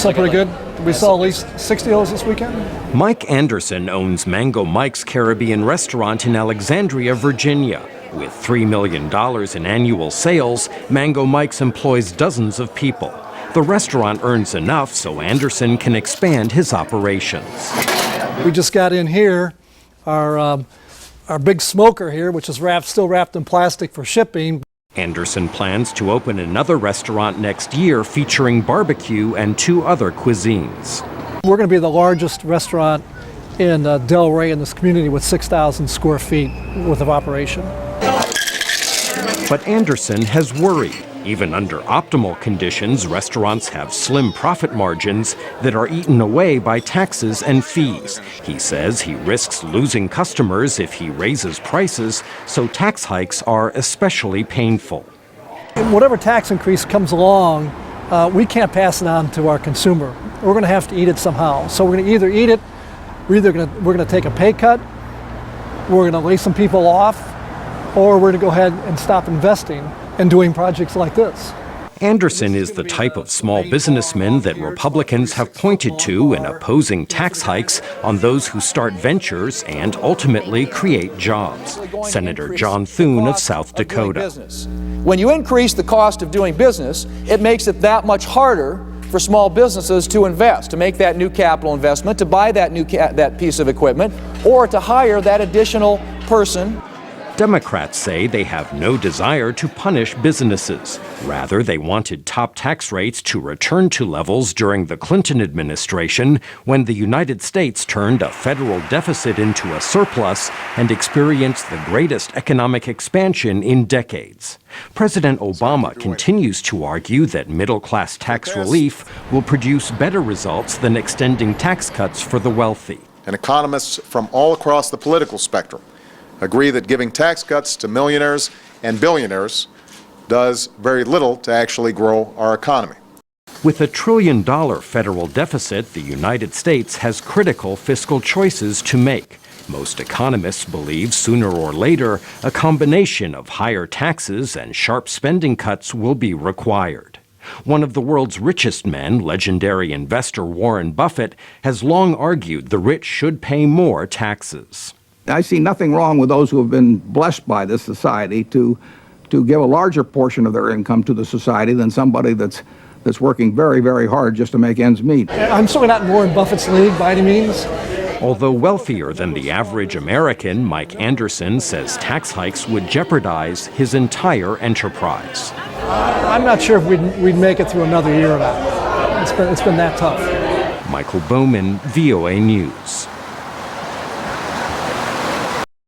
Looks like pretty good. We saw at least 60 of those this weekend. Mike Anderson owns Mango Mike's Caribbean restaurant in Alexandria, Virginia. With $3 million in annual sales, Mango Mike's employs dozens of people. The restaurant earns enough so Anderson can expand his operations. We just got in here, our big smoker here, which is still wrapped in plastic for shipping. Anderson plans to open another restaurant next year featuring barbecue and 2 other cuisines. We're going to be the largest restaurant in Delray in this community with 6,000 square feet worth of operation. But Anderson has worried. Even under optimal conditions, restaurants have slim profit margins that are eaten away by taxes and fees. He says he risks losing customers if he raises prices, so tax hikes are especially painful. Whatever tax increase comes along, we can't pass it on to our consumer. We're going to have to eat it somehow. So we're going to either eat it, we're going to take a pay cut, we're going to lay some people off, or we're going to go ahead and stop investing and doing projects like this. Anderson is the type of small businessman that Republicans have pointed to in opposing tax hikes on those who start ventures and ultimately create jobs. Senator John Thune of South Dakota. When you increase the cost of doing business, it makes it that much harder for small businesses to invest, to make that new capital investment, to buy that piece of equipment, or to hire that additional person. Democrats say they have no desire to punish businesses. Rather, they wanted top tax rates to return to levels during the Clinton administration when the United States turned a federal deficit into a surplus and experienced the greatest economic expansion in decades. President Obama continues to argue that middle-class tax relief will produce better results than extending tax cuts for the wealthy. And economists from all across the political spectrum agree that giving tax cuts to millionaires and billionaires does very little to actually grow our economy. With a $1 trillion federal deficit, the United States has critical fiscal choices to make. Most economists believe sooner or later a combination of higher taxes and sharp spending cuts will be required. One of the world's richest men, legendary investor Warren Buffett, has long argued the rich should pay more taxes. I see nothing wrong with those who have been blessed by this society to give a larger portion of their income to the society than somebody that's working very, very hard just to make ends meet. I'm certainly not in Warren Buffett's league by any means. Although wealthier than the average American, Mike Anderson says tax hikes would jeopardize his entire enterprise. I'm not sure if we'd make it through another year of that. It's been that tough. Michael Bowman, VOA News.